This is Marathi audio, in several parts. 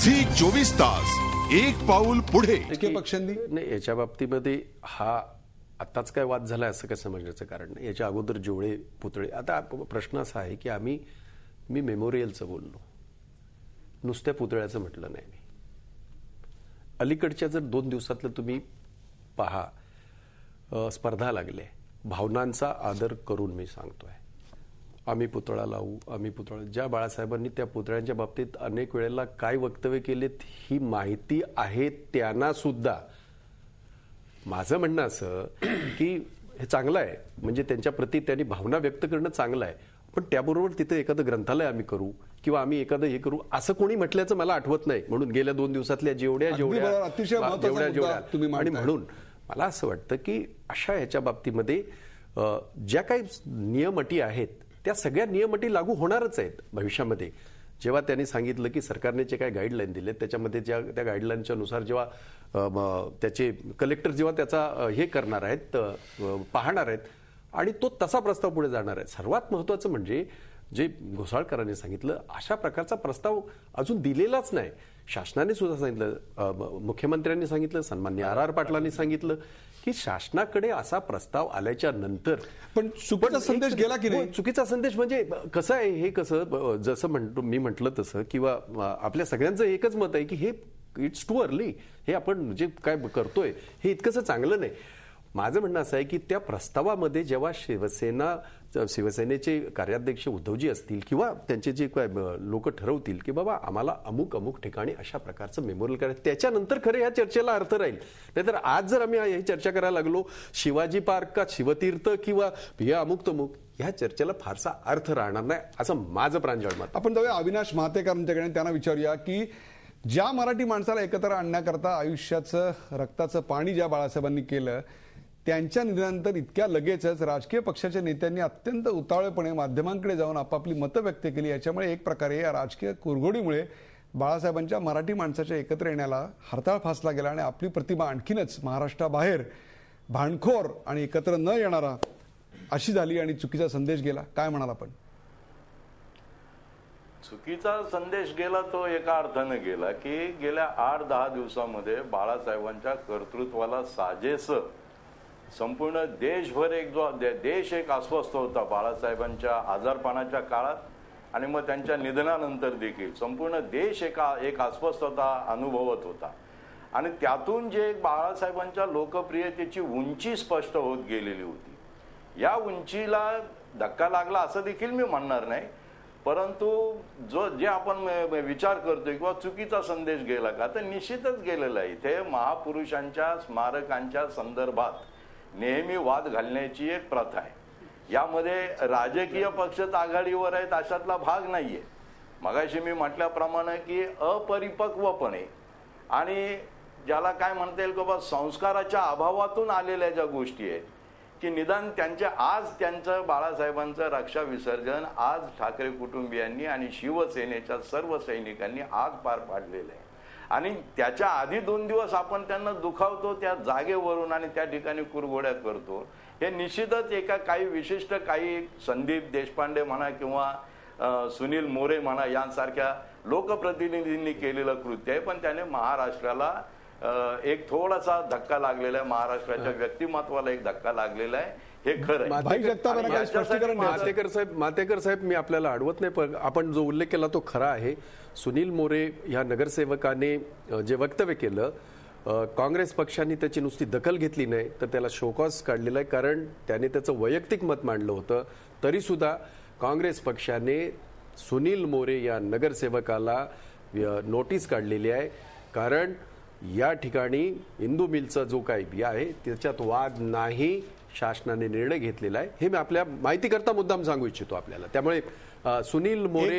झी 24 तास एक पाऊल पुढे. पक्षांनी नाही, याच्या बाबतीमध्ये हा आताच काय वाद झाला असं काय समजण्याचं कारण नाही. याच्या अगोदर जेवढे पुतळे, आता प्रश्न असा आहे की मी मेमोरियलचं बोललो, नुसत्या पुतळ्याचं म्हटलं नाही. मी अलीकडच्या जर 2 दिवसातलं तुम्ही पहा, स्पर्धा लागले, भावनांचा आदर करून मी सांगतोय, आम्ही पुतळा लावू, आम्ही पुतळा. ज्या बाळासाहेबांनी त्या पुतळ्यांच्या बाबतीत अनेक वेळेला काय वक्तव्य केलेत ही माहिती आहे त्यांना सुद्धा. माझं म्हणणं असं की हे चांगलं आहे, म्हणजे त्यांच्या प्रती त्यांनी भावना व्यक्त करणं चांगलं आहे, पण त्याबरोबर तिथे एखादं ग्रंथालय आम्ही करू किंवा आम्ही एखादं हे करू असं कोणी म्हटल्याचं मला आठवत नाही. म्हणून गेल्या 2 दिवसातल्या जेवढ्या आणि म्हणून मला असं वाटतं की अशा ह्याच्या बाबतीमध्ये ज्या काही नियम अटी आहेत त्या सगळ्या नियम अटी लागू होणारच आहेत भविष्यामध्ये. जेव्हा त्यांनी सांगितलं की सरकारने जे काही गाईडलाईन दिले त्याच्यामध्ये त्या गाईडलाईनच्या नुसार जेव्हा त्याचे कलेक्टर जेव्हा त्याचा हे करणार आहेत, पाहणार आहेत आणि तो तसा प्रस्ताव पुढे जाणार आहे. सर्वात महत्वाचं म्हणजे जे घोसाळकरांनी सांगितलं, अशा प्रकारचा प्रस्ताव अजून दिलेलाच नाही. शासनाने सुद्धा सांगितलं, मुख्यमंत्र्यांनी सांगितलं, सन्माननीय आर पाटलांनी सांगितलं की शासनाकडे असा प्रस्ताव आल्याच्या नंतर पण चुकीचा संदेश गेला की नाही. चुकीचा संदेश म्हणजे कसं आहे, हे कसं जसं म्हणतो मी म्हटलं तसं, किंवा आपल्या सगळ्यांचं एकच मत आहे की हे इट्स टू अर्ली, हे आपण जे काय करतोय हे इतकंसं चांगलं नाही. माझं म्हणणं असं आहे की त्या प्रस्तावामध्ये जेव्हा शिवसेनेचे कार्याध्यक्ष उद्धवजी असतील किंवा त्यांचे जे काय लोक ठरवतील की बाबा आम्हाला अमुक अमुक ठिकाणी अशा प्रकारचं मेमोरियल करायचं, त्याच्यानंतर खरं या चर्चेला अर्थ राहील. नाहीतर आज जर आम्ही ही चर्चा करायला लागलो शिवाजी पार्क का शिवतीर्थ किंवा या अमुक तमुक, ह्या चर्चेला फारसा अर्थ राहणार नाही असं माझं प्रांजळ मत. आपण जाऊया अविनाश महातेकरांच्याकडे, त्यांना विचारूया की ज्या मराठी माणसाला एकत्र आणण्याकरता आयुष्याचं रक्ताचं पाणी ज्या बाळासाहेबांनी केलं, त्यांच्या निधनानंतर इतक्या लगेचच राजकीय पक्षाच्या नेत्यांनी अत्यंत उतावळेपणे माध्यमांकडे जाऊन आपापली मतं व्यक्त केली. याच्यामुळे एक प्रकारे या राजकीय कुरघोडीमुळे बाळासाहेबांच्या मराठी माणसाच्या एकत्र येण्याला हरताळ फासला गेला आणि आपली प्रतिमा आणखीनच महाराष्ट्राबाहेर भांडखोर आणि एकत्र न येणारा अशी झाली आणि चुकीचा संदेश गेला. काय म्हणाल आपण? चुकीचा संदेश गेला तो एका अर्थाने गेला की गेल्या 8-10 दिवसामध्ये बाळासाहेबांच्या कर्तृत्वाला साजेस संपूर्ण देशभर देश एक अस्वस्थ होता बाळासाहेबांच्या आजारपणाच्या काळात, आणि मग त्यांच्या निधनानंतर देखील संपूर्ण देश एक अस्वस्थता अनुभवत होता. आणि त्यातून जे बाळासाहेबांच्या लोकप्रियतेची उंची स्पष्ट होत गेलेली होती, या उंचीला धक्का लागला असं देखील मी म्हणणार नाही, परंतु जे आपण विचार करतोय किंवा चुकीचा संदेश गेला का, तर निश्चितच गेलेला आहे. इथे महापुरुषांच्या स्मारकांच्या संदर्भात नेहमी वाद घालण्याची एक प्रथा आहे. यामध्ये राजकीय पक्षच आघाडीवर आहेत अशातला भाग नाहीये. मगाशी मी म्हटल्याप्रमाणे की अपरिपक्वपणे आणि ज्याला काय म्हणता येईल बाबा संस्काराच्या अभावातून आलेल्या ज्या गोष्टी आहेत की निदान त्यांचं बाळासाहेबांचं रक्षा विसर्जन आज ठाकरे कुटुंबियांनी आणि शिवसेनेच्या सर्व सैनिकांनी आज पार पाडलेलं आहे. आणि त्याच्या आधी 2 दिवस आपण त्यांना दुखावतो त्या जागेवरून आणि त्या ठिकाणी कुरघोड्या करतो, हे निश्चितच एका काही विशिष्ट काही संदीप देशपांडे म्हणा किंवा सुनील मोरे म्हणा यांसारख्या लोकप्रतिनिधींनी केलेलं कृत्य आहे. पण त्याने महाराष्ट्राला एक थोडासा धक्का लागलेला आहे, महाराष्ट्राच्या व्यक्तिमत्वाला एक धक्का लागलेला आहे, हे खरं. मातेकर साहेब मी आपल्याला अडवत नाही, पण आपण जो उल्लेख केला तो खरा आहे. सुनील मोरे या नगरसेवकाने जे वक्तव्य केलं, काँग्रेस पक्षाने त्याची नुसती दखल घेतली नाही तर त्याला शोकॉज काढलेला आहे, कारण त्याने त्याचं वैयक्तिक मत मांडलं होतं. तरी सुद्धा काँग्रेस पक्षाने सुनील मोरे या नगरसेवकाला नोटीस काढलेली आहे, कारण या ठिकाणी इंदू मिलचा जो काही आहे त्याच्यात वाद नाही, शासनाने निर्णय घेतलेला आहे. हे मी आपल्या माहितीकरता मुद्दाम सांगू इच्छितो आपल्याला. त्यामुळे सुनील मोरे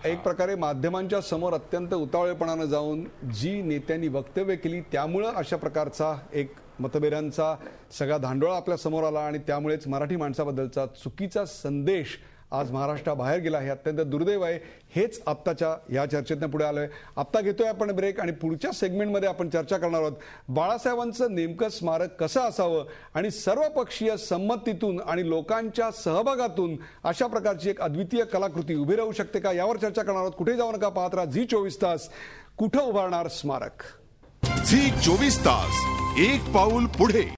एक प्रकारे माध्यमांच्या समोर अत्यंत उतावळेपणानं जाऊन जी नेत्यांनी वक्तव्य केली त्यामुळं अशा प्रकारचा एक मतभेदांचा सगळा धांडोळा आपल्या समोर आला आणि त्यामुळेच मराठी माणसाबद्दलचा चुकीचा संदेश आज महाराष्ट्राबाहेर गेला. हे अत्यंत दुर्दैव आहे. हेच आत्ताच्या या चर्चेतनं पुढे आलोय. आत्ता घेतोय आपण ब्रेक आणि पुढच्या सेगमेंटमध्ये आपण चर्चा करणार आहोत बाळासाहेबांचं नेमकं स्मारक कसं असावं आणि सर्वपक्षीय संमतीतून आणि लोकांच्या सहभागातून अशा प्रकारची एक अद्वितीय कलाकृती उभी राहू शकते का, यावर चर्चा करणार आहोत. कुठे जाऊ नका, पाहत राहा झी 24 तास. कुठं उभारणार स्मारक? झी 24 तास एक पाऊल पुढे.